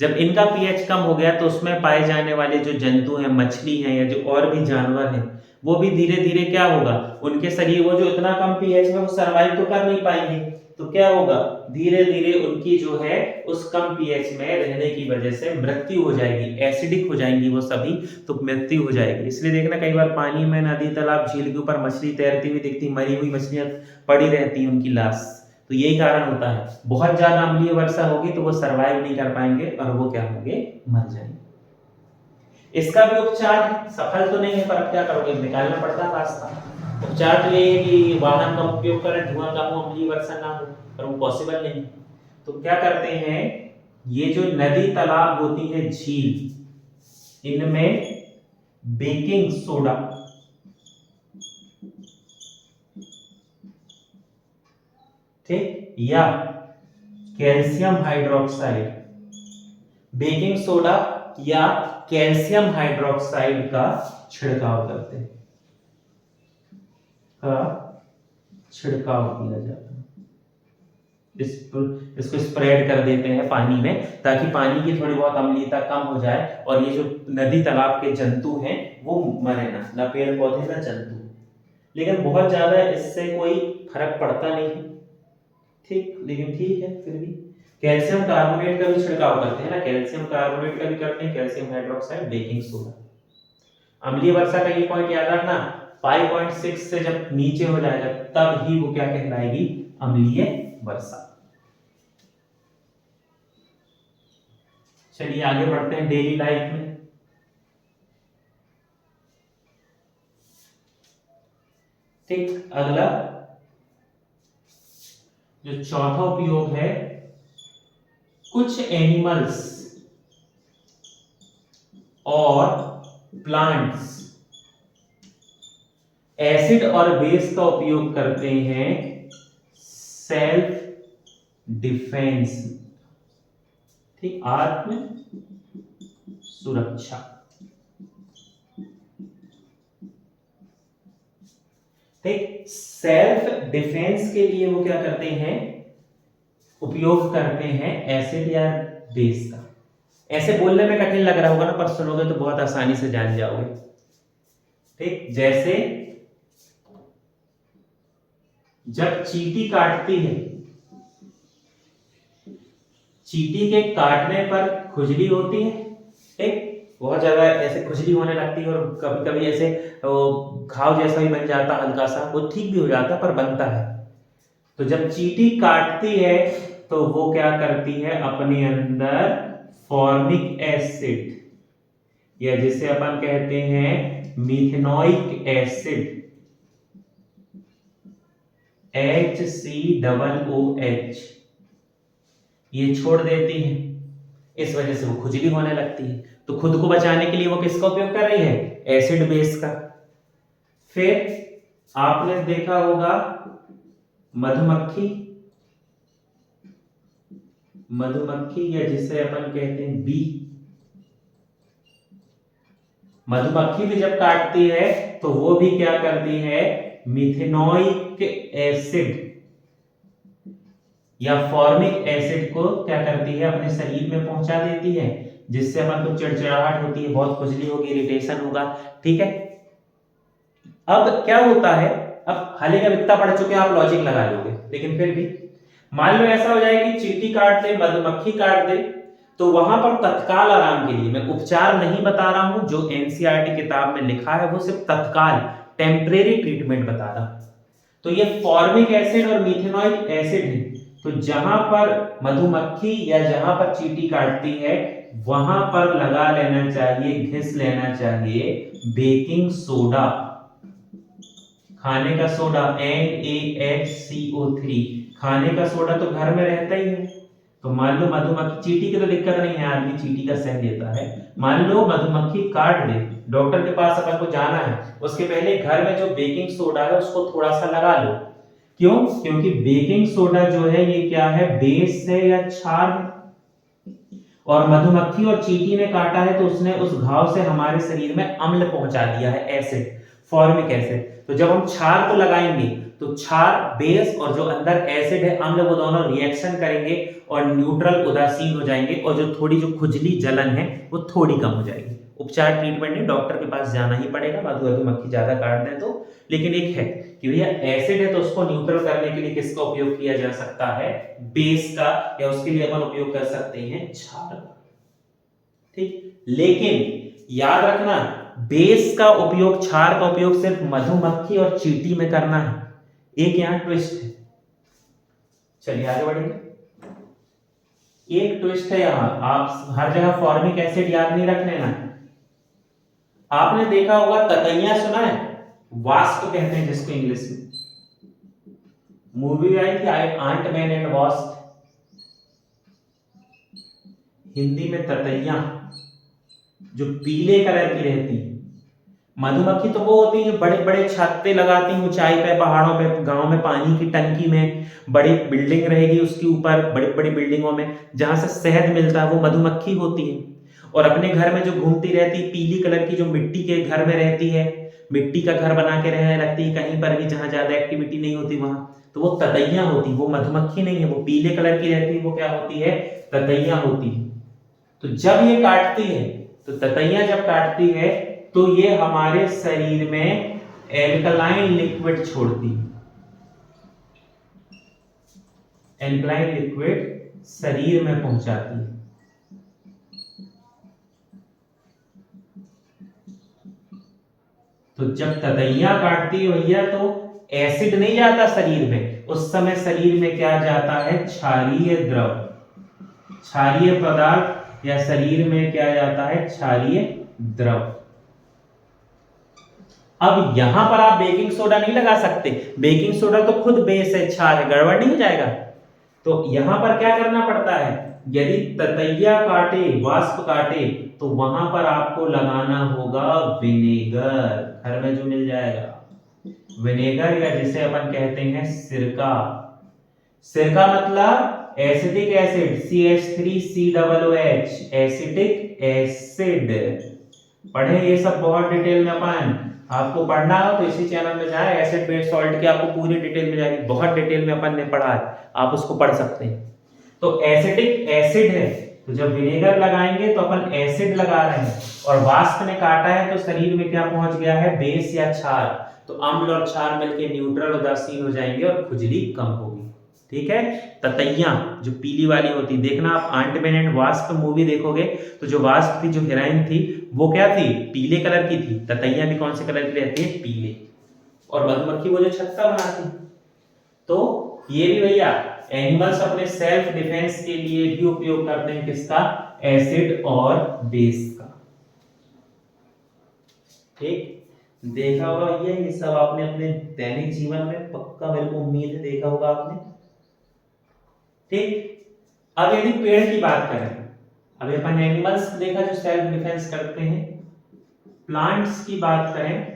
जब इनका पीएच कम हो गया तो उसमें पाए जाने वाले जो जंतु हैं, मछली हैं या जो और भी जानवर हैं, वो भी धीरे धीरे क्या होगा, उनके शरीर, वो जो इतना कम पीएच में वो सर्वाइव तो कर नहीं पाएंगे, तो क्या होगा, धीरे धीरे उनकी जो है उस कम पीएच में रहने की वजह से मृत्यु हो जाएगी, एसिडिक हो जाएंगी वो सभी, तो मृत्यु हो जाएगी। इसलिए देखना कई बार पानी में, नदी, तालाब, झील के ऊपर मछली तैरती हुई दिखती, मरी हुई मछलियां पड़ी रहती हैं, उनकी लाश। तो यही कारण होता है, बहुत ज्यादा अम्लीय वर्षा होगी तो वो सर्वाइव नहीं कर पाएंगे और वो क्या होंगे, मर जाएंगे। इसका भी उपचार सफल तो नहीं है, पर अब क्या करोगे, निकालना पड़ता है रास्ता। उपचार तो ये है कि वाहन का उपयोग करें, धुआं कम हो, अम्लीय वर्षा ना हो, पर वो पॉसिबल नहीं। तो क्या करते हैं, ये जो नदी, तालाब होती है, झील, इनमें बेकिंग सोडा, ठीक, या कैल्शियम हाइड्रोक्साइड, बेकिंग सोडा या कैल्शियम हाइड्रोक्साइड का छिड़काव करते हैं, छिड़काव किया जाता है। इसको स्प्रेड कर देते हैं पानी में, ताकि पानी की थोड़ी बहुत अम्लीयता कम हो जाए और ये जो नदी, तालाब के जंतु हैं वो मरे ना पेड़ पौधे ना जंतु। लेकिन बहुत ज्यादा इससे कोई फर्क पड़ता नहीं है, ठीक, लेकिन ठीक है फिर भी। कैल्शियम कार्बोनेट का भी छिड़काव करते हैं ना, कैल्शियम कार्बोनेट का भी करते हैं, कैल्शियम हाइड्रोक्साइड, बेकिंग सोडा। अम्लीय वर्षा का ये पॉइंट याद रखना, 5.6 से जब नीचे हो जाएगा तब ही वो क्या कहलाएगी, अम्लीय वर्षा। चलिए आगे बढ़ते हैं डेली लाइफ में। ठीक, अगला जो चौथा उपयोग है, कुछ एनिमल्स और प्लांट्स एसिड और बेस का उपयोग करते हैं सेल्फ डिफेंस, ठीक, आत्म सुरक्षा। ठीक, सेल्फ डिफेंस के लिए वो क्या करते हैं, उपयोग करते हैं एसिड या बेस का। ऐसे बोलने में कठिन लग रहा होगा ना, पर सुनोगे तो बहुत आसानी से जान जाओगे। ठीक, जैसे जब चींटी काटती है, चींटी के काटने पर खुजली होती है, ठीक, बहुत ज्यादा ऐसे खुजली होने लगती है और कभी कभी ऐसे घाव जैसा भी बन जाता है हल्का सा, वो ठीक भी हो जाता है पर बनता है। तो जब चींटी काटती है तो वो क्या करती है, अपने अंदर फॉर्मिक एसिड या जिसे अपन कहते हैं मिथेनोइक एसिड HCOOH, ये छोड़ देती है। इस वजह से वो खुजली होने लगती है। तो खुद को बचाने के लिए वो किसका उपयोग कर रही है, एसिड बेस का। फिर आपने देखा होगा मधुमक्खी, मधुमक्खी या जिसे अपन कहते हैं बी, मधुमक्खी भी जब काटती है तो वो भी क्या करती है, मिथेनोइक एसिड या फॉर्मिक एसिड को क्या करती है, अपने शरीर में पहुंचा देती है, जिससे अपन को चिड़चिड़ाहट होती है, बहुत खुजली होगी, इरिटेशन होगा। ठीक है। अब क्या होता है, अब हाले का इतना पढ़ चुके हैं आप, लॉजिक लगा लोगे, लेकिन फिर भी मान लो ऐसा हो जाए कि चींटी काट दे, मधुमक्खी काट दे, तो वहां पर तत्काल आराम के लिए, मैं उपचार नहीं बता रहा हूं, जो एनसीईआरटी किताब में लिखा है वो सिर्फ तत्काल टेम्परेरी ट्रीटमेंट बता रहा। तो ये फॉर्मिक एसिड और मिथेनोइक एसिड है। तो जहां पर मधुमक्खी या जहां पर चींटी काटती है वहां पर लगा लेना चाहिए, घिस लेना चाहिए बेकिंग सोडा, खाने का सोडा NaHCO3। खाने का सोडा तो घर में रहता ही है। तो मान लो मधुमक्खी, चींटी की तो दिक्कत नहीं है, आदमी चींटी का सह लेता है। मान लो मधुमक्खी काट दे, डॉक्टर के पास अपन को जाना है, उसके पहले घर में जो बेकिंग सोडा है उसको थोड़ा सा लगा लो। क्यों? क्योंकि बेकिंग सोडा जो है ये क्या है, बेस है या क्षार है। और मधुमक्खी और चींटी ने काटा है तो उसने उस घाव से हमारे शरीर में अम्ल पहुंचा दिया है, एसिड, फॉर्मिक एसिड। तो जब हम क्षार को लगाएंगे तो क्षार बेस और जो अंदर एसिड है अम्ल, वो दोनों रिएक्शन करेंगे और न्यूट्रल उदासीन हो जाएंगे, और जो थोड़ी जो खुजली जलन है वो थोड़ी कम हो जाएगी। उपचार ट्रीटमेंट नहीं, डॉक्टर के पास जाना ही पड़ेगा मधुमक्खी ज्यादा काट दें तो। लेकिन एक है कि भैया एसिड है तो उसको न्यूट्रल करने के लिए किसका उपयोग किया जा सकता है, बेस का, या उसके लिए अपन उपयोग कर सकते हैं क्षार का। ठीक, लेकिन याद रखना बेस का उपयोग, क्षार का उपयोग सिर्फ मधुमक्खी और चींटी में करना है। एक यहां ट्विस्ट है, चलिए आगे बढ़ेंगे। एक ट्विस्ट है यहां, आप हर जगह फॉर्मिक एसिड याद नहीं रख लेना। आपने देखा होगा ततैया, सुना है, वास्प कहते हैं जिसको इंग्लिश में, मूवी आई थी Ant Man and Wasp, Hindi में ततैया, जो पीले कलर की रहती है। मधुमक्खी तो वो होती है जो बड़े बड़े छत्ते लगाती हैं ऊंचाई पे, पहाड़ों पे, गांव में पानी की टंकी में, बड़ी बिल्डिंग रहेगी उसके ऊपर, बड़ी बड़ी बिल्डिंगों में जहां से शहद मिलता है, वो मधुमक्खी होती है। और अपने घर में जो घूमती रहती, पीली कलर की, जो मिट्टी के घर में रहती है, मिट्टी का घर बना के रहने लगती है कहीं पर भी जहां ज्यादा एक्टिविटी नहीं होती वहां, तो वो ततैया होती, वो मधुमक्खी नहीं है, वो पीले कलर की रहती है, वो क्या होती है, ततैया होती है। तो जब ये काटती है, तो ततैया जब काटती है तो ये हमारे शरीर में एल्कलाइन लिक्विड छोड़ती है, एल्कलाइन लिक्विड शरीर में पहुंचाती है। तो जब ततैया काटती है भैया तो एसिड नहीं जाता शरीर में, उस समय शरीर में क्या जाता है, क्षारीय द्रव, क्षारीय पदार्थ, या शरीर में क्या जाता है, क्षारीय द्रव। अब यहां पर आप बेकिंग सोडा नहीं लगा सकते, बेकिंग सोडा तो खुद बेस है, क्षार है, गड़बड़ नहीं हो जाएगा। तो यहां पर क्या करना पड़ता है, यदि ततैया काटे, वाष्प काटे, तो वहां पर आपको लगाना होगा विनेगर, घर में जो मिल जाएगा विनेगर, या जिसे अपन कहते हैं सिरका। सिरका मतलब acetic acid, CH3COOH, acetic acid. पढ़े ये सब बहुत डिटेल में अपन, आपको पढ़ना हो तो इसी चैनल में जाए, एसिड बेस्ड सॉल्ट की आपको पूरी डिटेल में जाएगी, बहुत डिटेल में अपन ने पढ़ा है, आप उसको पढ़ सकते हैं। तो एसिटिक एसिड है, तो जब विनेगर लगाएंगे तो अपन एसिड लगा रहे हैं, और वाष्प ने काटा है तो शरीर में क्या पहुंच गया है, बेस या क्षार, तो अम्ल और क्षार मिलकर न्यूट्रल उदासीन हो जाएंगे और खुजली कम होगी। ठीक है। ततैया जो पीली वाली होती, देखना आप Ant Man and Wasp movie देखोगे तो जो वास्प थी, जो हीरोइन थी, वो क्या थी, पीले कलर की थी। ततैया भी कौन से कलर की रहती है, पीले। और मधुमक्खी वो जो छत्ता बनाती। तो ये भी भैया एनिमल्स अपने सेल्फ डिफेंस के लिए भी उपयोग करते हैं किसका, एसिड और बेस का। ठीक, देखा होगा भैया ये सब आपने अपने दैनिक जीवन में, पक्का मेरे को उम्मीद है देखा होगा आपने। ठीक, अब यदि पेड़ की बात करें, अभी अपन एनिमल्स देखा जो सेल्फ डिफेंस करते हैं, प्लांट्स की बात करें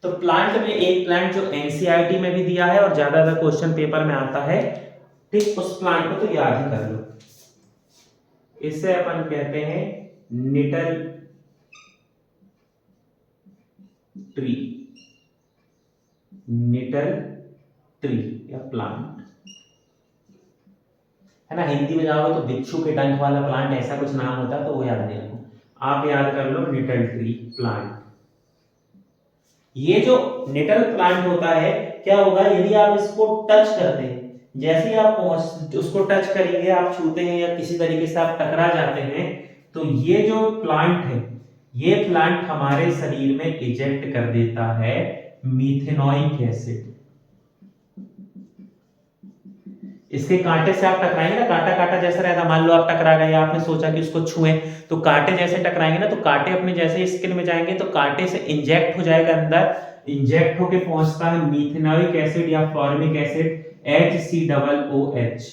तो प्लांट में एक प्लांट जो एनसीईआरटी में भी दिया है और ज्यादातर क्वेश्चन पेपर में आता है, ठीक, उस प्लांट को तो याद ही कर लो। इसे अपन कहते हैं निटल ट्री, निटल ट्री या प्लांट है ना। हिंदी में जाओगे तो बिच्छू के डंक वाला प्लांट, ऐसा कुछ नाम होता है, तो वो याद नहीं रखो, आप याद कर लो निटल ट्री प्लांट। ये जो निटल प्लांट होता है, क्या होगा यदि आप इसको टच करते हैं, जैसे ही आप उसको टच करेंगे, आप छूते हैं या किसी तरीके से आप टकरा जाते हैं, तो ये जो प्लांट है, ये प्लांट हमारे शरीर में इजेक्ट कर देता है मीथेनॉइक एसिड। इसके कांटे से आप टकराएंगे ना, कांटा कांटा जैसा रहता, मान लो आप टकरा गए, आपने सोचा कि उसको छुएं, तो कांटे जैसे टकराएंगे ना, तो कांटे अपने जैसे स्किन में जाएंगे तो कांटे से इंजेक्ट हो जाएगा अंदर, इंजेक्ट होके पहुंचता है मीथेनॉइक एसिड या फॉर्मिक एसिड HCOOH।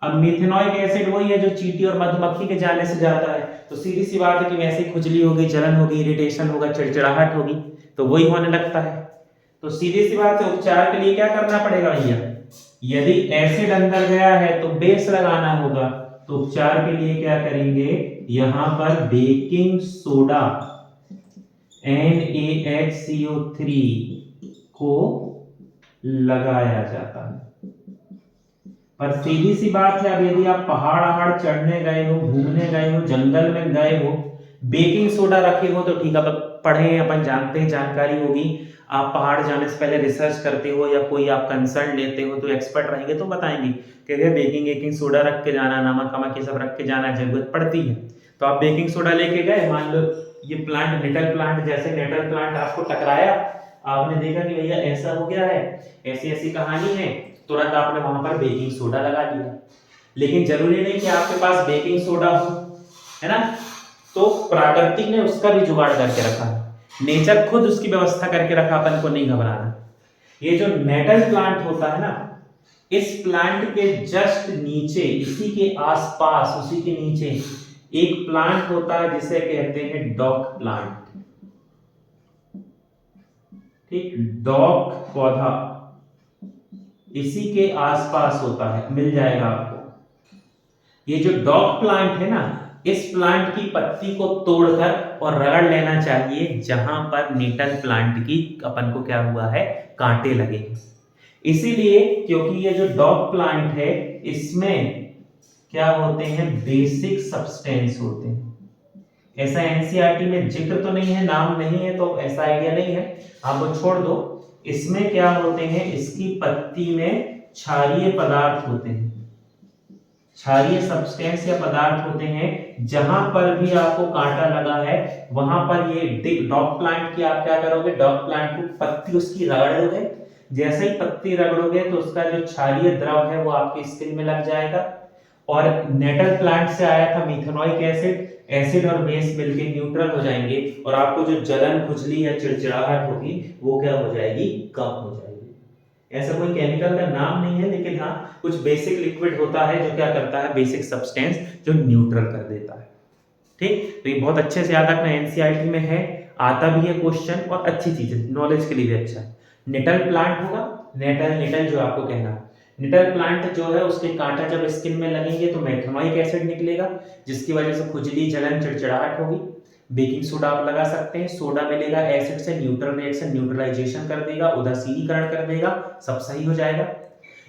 अब मीथेनॉइक एसिड वही है जो चींटी और मधुमक्खी के जाने से जाता है, तो सीधी सी बात है कि वैसे ही खुजली होगी, जलन होगी, इरिटेशन होगा, चिड़चिड़ाहट होगी, तो वही होने लगता है। तो सीधी सी बात है, उपचार के लिए क्या करना पड़ेगा भैया, यदि एसिड अंदर गया है तो बेस लगाना होगा। तो उपचार के लिए क्या करेंगे, यहां पर बेकिंग सोडा NaHCO3 को लगाया जाता है। पर सीधी सी बात है, अब यदि आप पहाड़ चढ़ने गए हो, घूमने गए हो, जंगल में गए हो, बेकिंग सोडा रखे हो तो ठीक है, पढ़े अपन जानते हैं, जानकारी होगी। आप पहाड़ जाने से पहले रिसर्च करते हो या कोई आप कंसल्ट लेते हो तो एक्सपर्ट रहेंगे तो बताएंगे कि बेकिंग सोडा रख के जाना, नमक वमक ये सब रख के जाना, जरूरत पड़ती है। तो आप बेकिंग सोडा लेके गए, मान लो ये प्लांट निटल प्लांट, जैसे निटल प्लांट आपको टकराया, आपने देखा कि भैया ऐसा हो गया है, ऐसी ऐसी कहानी है, तुरंत आपने वहां पर बेकिंग सोडा लगा दिया। लेकिन जरूरी नहीं कि आपके पास बेकिंग सोडा हो, है ना, तो प्राकृतिक ने उसका भी जुगाड़ करके रखा है, नेचर खुद उसकी व्यवस्था करके रखा, अपन को नहीं घबराना। ये जो नेटल प्लांट होता है ना, इस प्लांट के जस्ट नीचे, इसी के आसपास, उसी के नीचे एक प्लांट होता है जिसे कहते हैं डॉक प्लांट। ठीक, डॉक पौधा इसी के आसपास होता है, मिल जाएगा आपको। ये जो डॉक प्लांट है ना, इस प्लांट की पत्ती को तोड़कर और रगड़ लेना चाहिए जहां पर निटल प्लांट की अपन को क्या हुआ है, कांटे लगे। इसीलिए क्योंकि ये जो डॉग प्लांट है, इसमें क्या होते हैं, बेसिक सब्सटेंस होते हैं। ऐसा एनसीईआरटी में जिक्र तो नहीं है, नाम नहीं है, तो ऐसा आइडिया नहीं है, आप वो छोड़ दो। इसमें क्या होते हैं, इसकी पत्ती में क्षारीय पदार्थ होते हैं, क्षारीय सब्सटेंस या पदार्थ होते हैं। जहां पर भी आपको कांटा लगा है, वहां पर ये डॉग प्लांट की आप क्या करोगे, डॉग प्लांट को पत्ती उसकी रगड़ोगे, जैसे ही पत्ती रगड़ोगे तो उसका जो क्षारीय द्रव है वो आपकी स्किन में लग जाएगा। और नेटल प्लांट से आया था मीथेनॉइक एसिड, एसिड और बेस मिलके न्यूट्रल हो जाएंगे और आपको जो जलन, खुजली या चिड़चिड़ाहट होगी वो क्या हो जाएगी, कम हो जाएगी। ऐसा कोई केमिकल का नाम नहीं है, लेकिन हाँ कुछ बेसिक लिक्विड होता है जो क्या करता है, बेसिक सब्सटेंस जो न्यूट्रल कर देता है। ठीक, तो ये बहुत अच्छे से याद रखना, एनसीईआरटी में है, आता भी है क्वेश्चन, और अच्छी चीज है, नॉलेज के लिए भी अच्छा है। निटल प्लांट होगा, निटल जो आपको कहना, निटल प्लांट जो है उसके कांटा जब स्किन में लगेंगे तो मेथनॉइक एसिड निकलेगा, जिसकी वजह से खुजली, जलन, चिड़चिड़ाहट होगी। बेकिंग सोडा आप लगा सकते हैं, सोडा मिलेगा, एसिड से न्यूट्रल रिएक्शन, न्यूट्रलाइजेशन कर देगा, उदासीनीकरण कर देगा, सब सही हो जाएगा।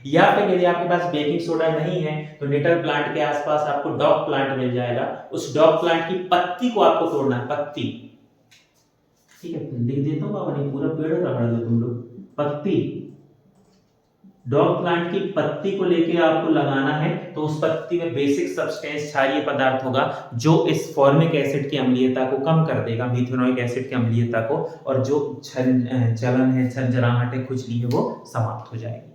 या फिर यदि आपके पास बेकिंग सोडा नहीं है तो निटल प्लांट के आसपास आपको डॉग प्लांट मिल जाएगा, उस डॉग प्लांट की पत्ती को आपको तोड़ना है, पत्ती। ठीक है, लिख देता हूँ बाबा, नहीं पूरा पेड़ रगड़ दो तुम लोग। पत्ती, डॉग प्लांट की पत्ती को लेके आपको लगाना है तो उस पत्ती में बेसिक सब्सटेंस क्षारीय पदार्थ होगा जो इस फॉर्मिक एसिड की अम्लीयता को कम कर देगा, मीथेनोइक एसिड की अम्लीयता को, और जो जलन है, झंझनाहट है, खुजली है, वो समाप्त हो जाएगी।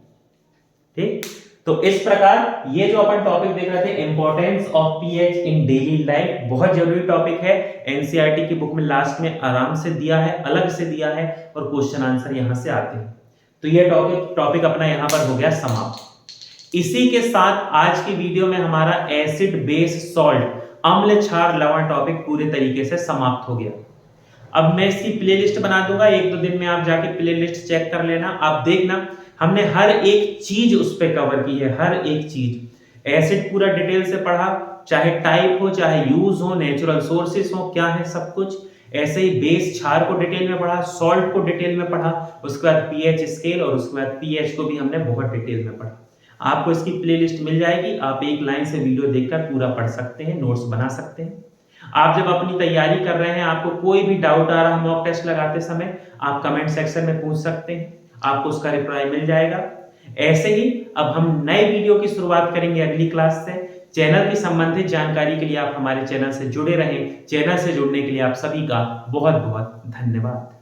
ठीक, तो इस प्रकार ये जो अपन टॉपिक देख रहे थे, importance of pH in daily life, बहुत जरूरी टॉपिक है। एनसीईआरटी की बुक में लास्ट में आराम से दिया है, अलग से दिया है, और क्वेश्चन आंसर यहां से आते हैं। तो ये टॉपिक अपना यहां पर हो गया समाप्त। इसी के साथ आज की वीडियो में हमारा एसिड बेस सॉल्ट, अम्ल क्षार लवण टॉपिक पूरे तरीके से समाप्त हो गया। अब मैं इसकी प्लेलिस्ट बना दूंगा, 1-2 दिन में आप जाके प्लेलिस्ट चेक कर लेना। आप देखना हमने हर एक चीज उस पे कवर की है, हर एक चीज। एसिड पूरा डिटेल से पढ़ा, चाहे टाइप हो, चाहे यूज हो, नेचुरल सोर्सेस हो, क्या है सब कुछ। ऐसे ही बेस क्षार को डिटेल में पढ़ा, सॉल्ट को डिटेल में पढ़ा, उसके बाद पीएच स्केल, और उसके बाद पीएच को भी हमने बहुत डिटेल में पढ़ा। आपको इसकी प्लेलिस्ट मिल जाएगी, आप एक लाइन से वीडियो देखकर पूरा पढ़ सकते हैं, नोट्स बना सकते हैं। आप जब अपनी तैयारी कर रहे हैं, आपको कोई भी डाउट आ रहा मॉक टेस्ट लगाते समय, आप कमेंट सेक्शन में पूछ सकते हैं, आपको उसका रिप्लाई मिल जाएगा। ऐसे ही अब हम नए वीडियो की शुरुआत करेंगे अगली क्लास से। चैनल की संबंधित जानकारी के लिए आप हमारे चैनल से जुड़े रहें। चैनल से जुड़ने के लिए आप सभी का बहुत बहुत धन्यवाद।